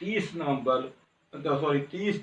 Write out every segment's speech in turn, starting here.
30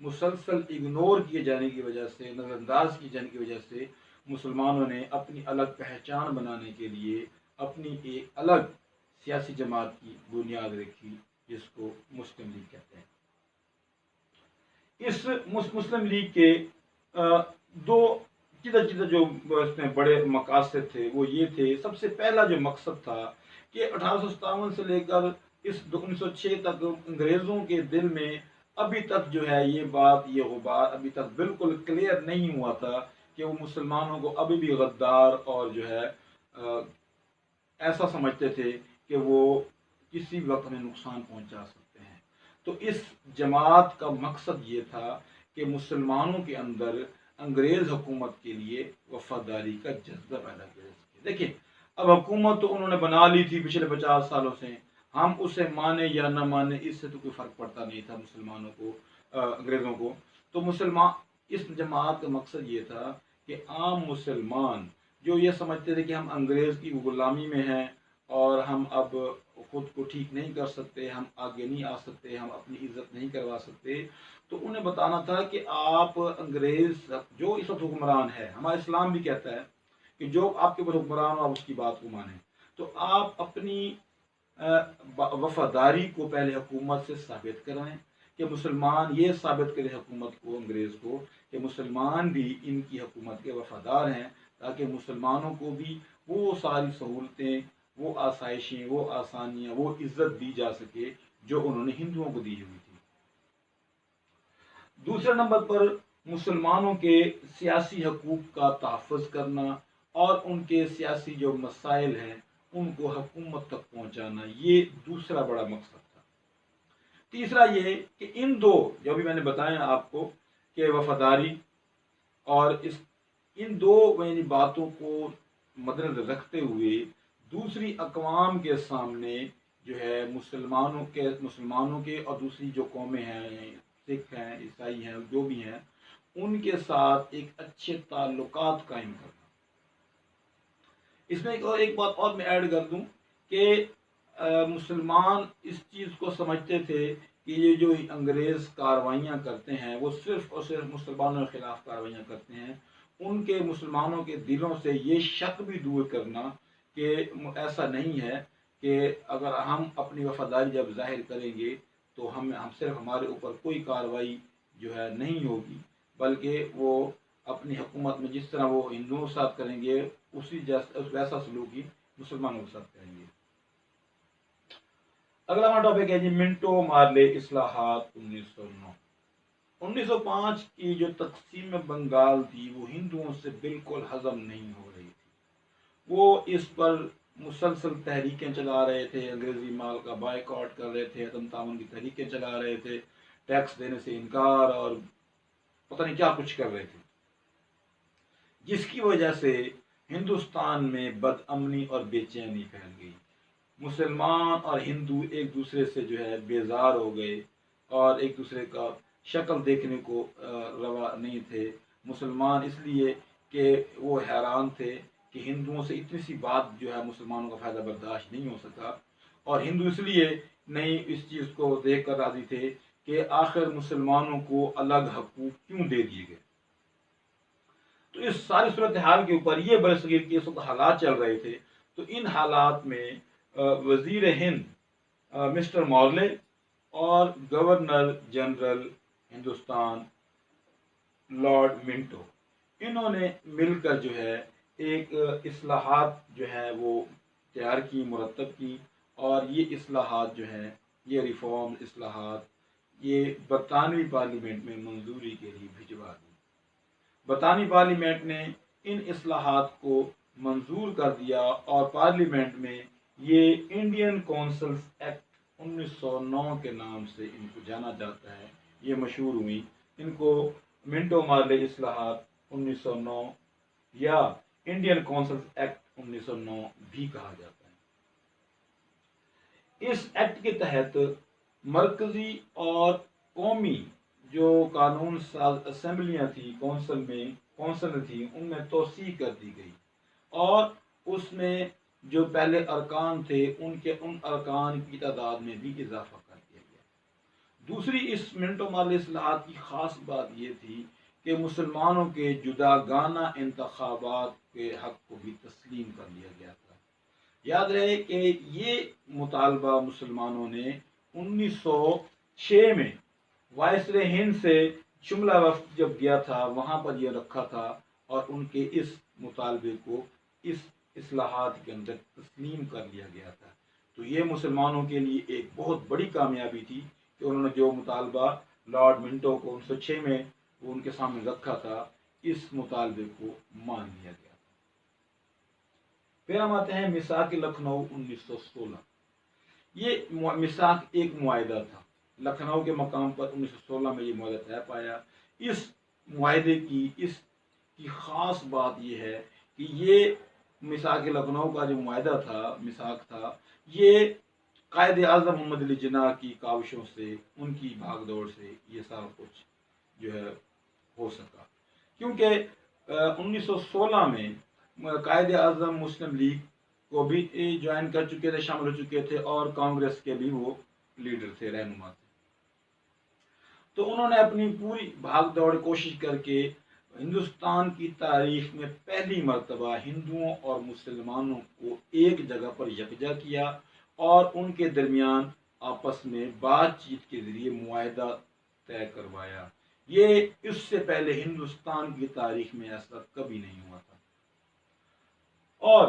مسلسل اگنور کیے جانے کی وجہ سے، نظر انداز کیے جانے کی وجہ سے مسلمانوں نے اپنی الگ پہچان بنانے کے لیے اپنی ایک الگ سیاسی جماعت کی بنیاد رکھی، جس کو مسلم لیگ کہتے ہیں۔ اس مسلم لیگ کے دو چیزیں جو اس میں بڑے مقاصد تھے وہ یہ تھے۔ سب سے پہلا جو مقصد تھا کہ 1857 سے لے کر اس 1906 تک انگریزوں کے دل میں ابھی تک جو ہے یہ بات، یہ غبار ابھی تک بالکل کلیئر نہیں ہوا تھا کہ وہ مسلمانوں کو ابھی بھی غدار اور جو ہے ایسا سمجھتے تھے کہ وہ کسی وقت میں نقصان پہنچا سکتے ہیں۔ تو اس جماعت کا مقصد یہ تھا کہ مسلمانوں کے اندر انگریز حکومت کے لیے وفاداری کا جذبہ پیدا کیا جا سکے۔ دیکھیں، اب حکومت تو انہوں نے بنا لی تھی پچھلے 50 سالوں سے، ہم اسے مانے یا نہ مانے اس سے تو کوئی فرق پڑتا نہیں تھا مسلمانوں کو، انگریزوں کو۔ تو اس جماعت کا مقصد یہ تھا کہ عام مسلمان جو یہ سمجھتے تھے کہ ہم انگریز کی غلامی میں ہیں اور ہم اب خود کو ٹھیک نہیں کر سکتے، ہم آگے نہیں آ سکتے، ہم اپنی عزت نہیں کروا سکتے، تو انہیں بتانا تھا کہ آپ انگریز جو اس وقت حکمران ہے، ہمارا اسلام بھی کہتا ہے کہ جو آپ کے اوپر حکمران ہو آپ اس کی بات کو مانیں، تو آپ اپنی وفاداری کو پہلے حکومت سے ثابت کرائیں کہ مسلمان یہ ثابت کرے حکومت کو، انگریز کو، کہ مسلمان بھی ان کی حکومت کے وفادار ہیں، تاکہ مسلمانوں کو بھی وہ ساری سہولتیں، وہ آسائشیں، وہ آسانیاں، وہ عزت دی جا سکے جو انہوں نے ہندوؤں کو دی ہوئی تھی۔ دوسرے نمبر پر مسلمانوں کے سیاسی حقوق کا تحفظ کرنا اور ان کے سیاسی جو مسائل ہیں ان کو حکومت تک پہنچانا، یہ دوسرا بڑا مقصد تھا۔ تیسرا یہ کہ ان دو جو بھی میں نے بتایا آپ کو کہ وفاداری اور ان دو باتوں کو مدنظر رکھتے ہوئے دوسری اقوام کے سامنے جو ہے مسلمانوں کے اور دوسری جو قومیں ہیں، سکھ ہیں، عیسائی ہیں، جو بھی ہیں، ان کے ساتھ ایک اچھے تعلقات قائم کرنا۔ اس میں ایک بات اور میں ایڈ کر دوں کہ مسلمان اس چیز کو سمجھتے تھے کہ یہ جو انگریز کاروائیاں کرتے ہیں وہ صرف اور صرف مسلمانوں کے خلاف کاروائیاں کرتے ہیں، ان کے مسلمانوں کے دلوں سے یہ شک بھی دور کرنا کہ ایسا نہیں ہے کہ اگر ہم اپنی وفاداری جب ظاہر کریں گے تو ہم صرف ہمارے اوپر کوئی کارروائی جو ہے نہیں ہوگی، بلکہ وہ اپنی حکومت میں جس طرح وہ ہندوؤں کے ساتھ کریں گے ویسا سلوک ہی مسلمانوں کے ساتھ کریں گے۔ اگلا ہمارا ٹاپک ہے جی منٹو مارلے اصلاحات 1909۔ 1905 کی جو تقسیم بنگال تھی وہ ہندوؤں سے بالکل ہضم نہیں ہو رہی تھی۔ وہ اس پر مسلسل تحریکیں چلا رہے تھے، انگریزی مال کا بائیکاٹ کر رہے تھے، عدم تعاون کی تحریکیں چلا رہے تھے، ٹیکس دینے سے انکار اور پتہ نہیں کیا کچھ کر رہے تھے، جس کی وجہ سے ہندوستان میں بد امنی اور بے چینی پھیل گئی۔ مسلمان اور ہندو ایک دوسرے سے جو ہے بیزار ہو گئے اور ایک دوسرے کا شکل دیکھنے کو روا نہیں تھے۔ مسلمان اس لیے کہ وہ حیران تھے کہ ہندوؤں سے اتنی سی بات جو ہے مسلمانوں کا فائدہ برداشت نہیں ہو سکا، اور ہندو اس لیے نہیں اس چیز کو دیکھ کر راضی تھے کہ آخر مسلمانوں کو الگ حقوق کیوں دے دیے گئے۔ تو اس ساری صورتحال کے اوپر یہ برصغیر کے اس وقت حالات چل رہے تھے، تو ان حالات میں وزیر ہند مسٹر مارلے اور governor general Hindustan lord Manto, انہوں نے مل کر جو ہے ایک اصلاحات جو ہے وہ تیار کی، مرتب کی، اور یہ اصلاحات جو ہیں، یہ ریفارم اصلاحات، یہ برطانوی پارلیمنٹ میں منظوری کے لیے بھجوا دی۔ برطانوی پارلیمنٹ نے ان اصلاحات کو منظور کر دیا اور پارلیمنٹ میں یہ انڈین کونسلز ایکٹ 1909 کے نام سے ان کو جانا جاتا ہے، یہ مشہور ہوئی۔ ان کو منٹو مارلے اصلاحات 1909 یا انڈین کونسلز ایکٹ 1909 بھی کہا جاتا ہے۔ اس ایکٹ کے تحت مرکزی اور قومی جو قانون ساز اسمبلیاں تھیں، کونسل تھی، ان میں توسیع کر دی گئی، اور اس میں جو پہلے ارکان تھے ان ارکان کی تعداد میں بھی اضافہ کر دیا گیا۔ دوسری اس منٹو مارلی اصلاحات کی خاص بات یہ تھی کہ مسلمانوں کے جداگانہ انتخابات کے حق کو بھی تسلیم کر لیا گیا تھا۔ یاد رہے کہ یہ مطالبہ مسلمانوں نے 1906 میں وائسرے ہند سے شملہ وفد جب گیا تھا وہاں پر یہ رکھا تھا، اور ان کے اس مطالبے کو اس اصلاحات کے اندر تسلیم کر لیا گیا تھا۔ تو یہ مسلمانوں کے لیے ایک بہت بڑی کامیابی تھی کہ انہوں نے جو مطالبہ لارڈ منٹو کو 1906 میں وہ ان کے سامنے رکھا تھا، اس مطالبے کو مان لیا گیا تھا۔ پھر ہم آتے ہیں میثاق لکھنؤ 1916۔ یہ میثاق ایک معاہدہ تھا، لکھنؤ کے مقام پر 1916 میں یہ معاہدہ طے پایا۔ اس معاہدے کی خاص بات یہ ہے کہ یہ میثاق لکھنؤ کا جو معاہدہ تھا، میثاق تھا، یہ قائد اعظم محمد علی جناح کی کاوشوں سے، ان کی بھاگ دوڑ سے یہ سارا کچھ جو ہے ہو سکا، کیونکہ 1916 میں قائد اعظم مسلم لیگ کو بھی جوائن کر چکے تھے، شامل ہو چکے تھے، اور کانگریس کے بھی وہ لیڈر تھے، رہنما تھے۔ تو انہوں نے اپنی پوری بھاگ دوڑ کوشش کر کے ہندوستان کی تاریخ میں پہلی مرتبہ ہندوؤں اور مسلمانوں کو ایک جگہ پر یکجا کیا، اور ان کے درمیان آپس میں بات چیت کے ذریعے معاہدہ طے کروایا۔ یہ اس سے پہلے ہندوستان کی تاریخ میں ایسا کبھی نہیں ہوا تھا۔ اور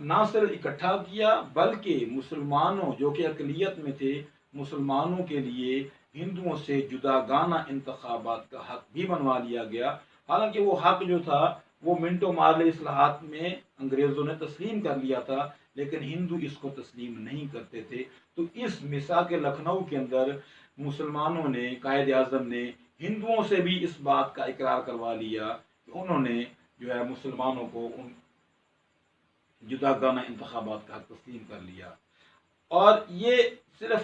نہ صرف اکٹھا کیا بلکہ مسلمانوں جو کہ اقلیت میں تھے، مسلمانوں کے لیے ہندوؤں سے جداگانہ انتخابات کا حق بھی بنوا لیا گیا۔ حالانکہ وہ حق جو تھا وہ منٹو مارلی اصلاحات میں انگریزوں نے تسلیم کر لیا تھا، لیکن ہندو اس کو تسلیم نہیں کرتے تھے۔ تو اس میثاق لکھنؤ کے اندر مسلمانوں نے، قائد اعظم نے ہندوؤں سے بھی اس بات کا اقرار کروا لیا کہ انہوں نے جو ہے مسلمانوں کو ان جداگانہ انتخابات کا حق تسلیم کر لیا۔ اور یہ صرف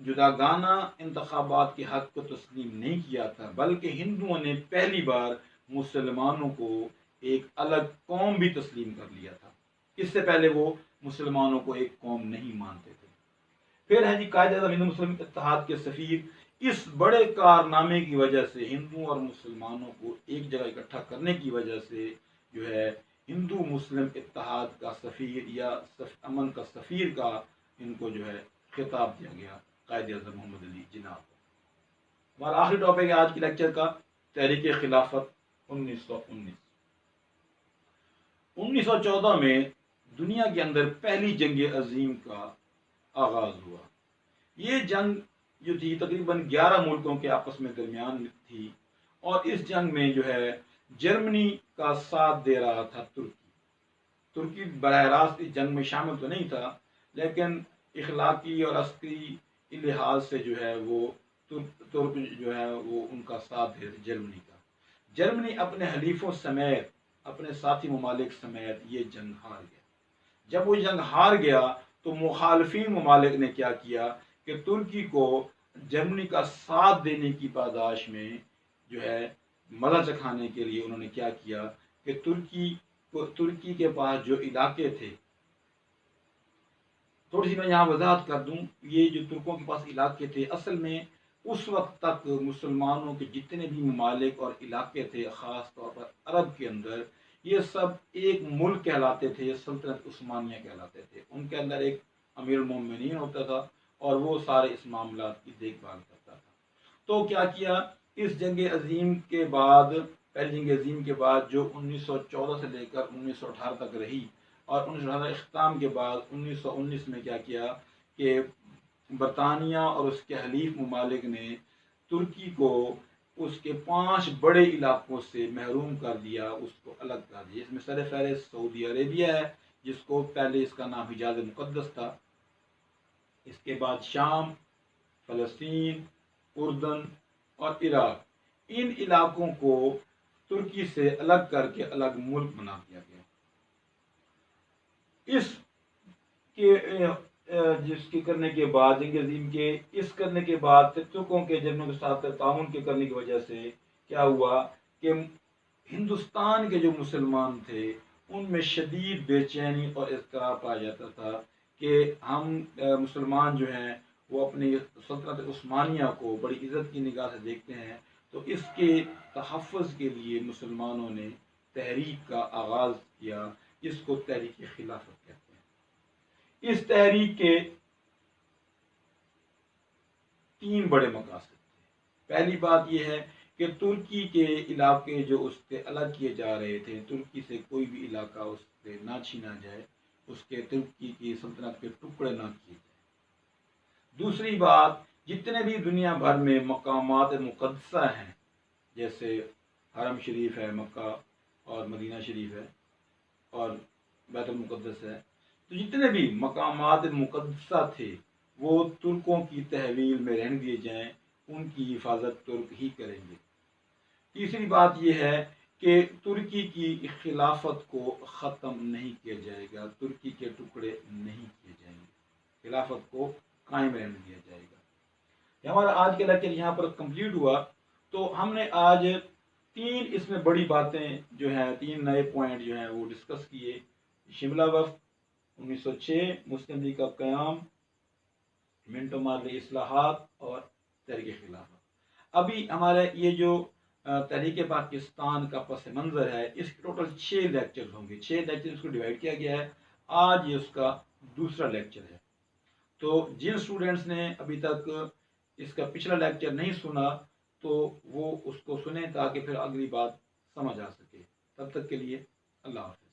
جداگانہ انتخابات کے حق کو تسلیم نہیں کیا تھا، بلکہ ہندوؤں نے پہلی بار مسلمانوں کو ایک الگ قوم بھی تسلیم کر لیا تھا۔ اس سے پہلے وہ مسلمانوں کو ایک قوم نہیں مانتے تھے۔ پھر ہے جی قائد اعظم ہندو مسلم اتحاد کے سفیر۔ اس بڑے کارنامے کی وجہ سے، ہندوؤں اور مسلمانوں کو ایک جگہ اکٹھا کرنے کی وجہ سے جو ہے ہندو مسلم اتحاد کا سفیر یا امن کا سفیر کا ان کو جو ہے خطاب دیا گیا قائد اعظم محمد علی جناح کو۔ ہمارا آخری ٹاپک ہے آج کی لیکچر کا، تحریک خلافت 1919۔ 1914 میں دنیا کے اندر پہلی جنگ عظیم کا آغاز ہوا۔ یہ جنگ جو تھی تقریباً 11 ملکوں کے آپس میں درمیان تھی، اور اس جنگ میں جو ہے جرمنی کا ساتھ دے رہا تھا ترکی براہ راست اس جنگ میں شامل تو نہیں تھا، لیکن اخلاقی اور عسکری لحاظ سے جو ہے وہ ترک جو ہے وہ ان کا ساتھ دے جرمنی کا۔ جرمنی اپنے حلیفوں سمیت، اپنے ساتھی ممالک سمیت یہ جنگ ہار گیا۔ جب وہ جنگ ہار گیا تو مخالفین ممالک نے کیا کیا کہ ترکی کو جرمنی کا ساتھ دینے کی پاداش میں جو ہے مزہ چکھانے کے لیے انہوں نے کیا کیا کہ ترکی کے پاس جو علاقے تھے، تھوڑی سی میں یہاں وضاحت کر دوں، یہ جو ترکوں کے پاس علاقے تھے اصل میں اس وقت تک مسلمانوں کے جتنے بھی ممالک اور علاقے تھے، خاص طور پر عرب کے اندر، یہ سب ایک ملک کہلاتے تھے، سلطنت عثمانیہ کہلاتے تھے۔ ان کے اندر ایک امیر المومنین ہوتا تھا اور وہ سارے اس معاملات کی دیکھ بھال کرتا تھا۔ تو کیا کیا اس جنگ عظیم کے بعد، پہلی جنگ عظیم کے بعد جو 1914 سے لے کر 1918 تک رہی، اور 1918 اختتام کے بعد 1919 میں کیا کیا کہ برطانیہ اور اس کے حلیف ممالک نے ترکی کو اس کے 5 بڑے علاقوں سے محروم کر دیا، اس کو الگ کر دیا۔ اس میں سر فہرست سعودی عربیہ ہے، جس کو پہلے اس کا نام حجاز مقدس تھا، اس کے بعد شام، فلسطین، اردن اور عراق، ان علاقوں کو ترکی سے الگ کر کے الگ ملک بنا دیا گیا۔ اس کے جس کے کرنے کے بعد، جنگ عظیم کے اس کرنے کے بعد ترکوں کے جرمنوں کے ساتھ تعاون کے کرنے کی وجہ سے کیا ہوا کہ ہندوستان کے جو مسلمان تھے ان میں شدید بے چینی اور اضطراب پایا جاتا تھا کہ ہم مسلمان جو ہیں وہ اپنی سلطنت عثمانیہ کو بڑی عزت کی نگاہ سے دیکھتے ہیں، تو اس کے تحفظ کے لیے مسلمانوں نے تحریک کا آغاز کیا، جس کو تحریک خلافت کہتے ہیں۔ اس تحریک کے 3 بڑے مقاصد تھے۔ پہلی بات یہ ہے کہ ترکی کے علاقے جو اس سے الگ کیے جا رہے تھے، ترکی سے کوئی بھی علاقہ اس سے نہ چھینا جائے، اس کے ترکی کی سلطنت کے ٹکڑے نہ کیے جائے۔ دوسری بات، جتنے بھی دنیا بھر میں مقامات مقدسہ ہیں، جیسے حرم شریف ہے مکہ اور مدینہ شریف ہے اور بیت المقدس ہے، تو جتنے بھی مقامات مقدسہ تھے وہ ترکوں کی تحویل میں رہنے دیے جائیں، ان کی حفاظت ترک ہی کریں گے۔ تیسری بات یہ ہے کہ ترکی کی خلافت کو ختم نہیں کیا جائے گا، ترکی کے ٹکڑے نہیں کیے جائیں گے، خلافت کو قائم رہنے دیا جائے گا۔ یہ ہمارا آج کا لیکچر یہاں پر کمپلیٹ ہوا۔ تو ہم نے آج 3 اس میں بڑی باتیں جو ہیں، 3 نئے پوائنٹ جو ہیں وہ ڈسکس کیے: شملہ وفد، 1906 مسلم لیگ کا قیام، منٹو مارلی اصلاحات اور تحریک خلافت۔ ابھی ہمارے یہ جو تحریک پاکستان کا پس منظر ہے، اس کے ٹوٹل 6 لیکچر ہوں گے، 6 لیکچر اس کو ڈیوائڈ کیا گیا ہے۔ آج یہ اس کا دوسرا لیکچر ہے۔ تو جن سٹوڈنٹس نے ابھی تک اس کا پچھلا لیکچر نہیں سنا تو وہ اس کو سنیں، تاکہ پھر اگلی بات سمجھ آ سکے۔ تب تک کے لیے اللہ حافظ۔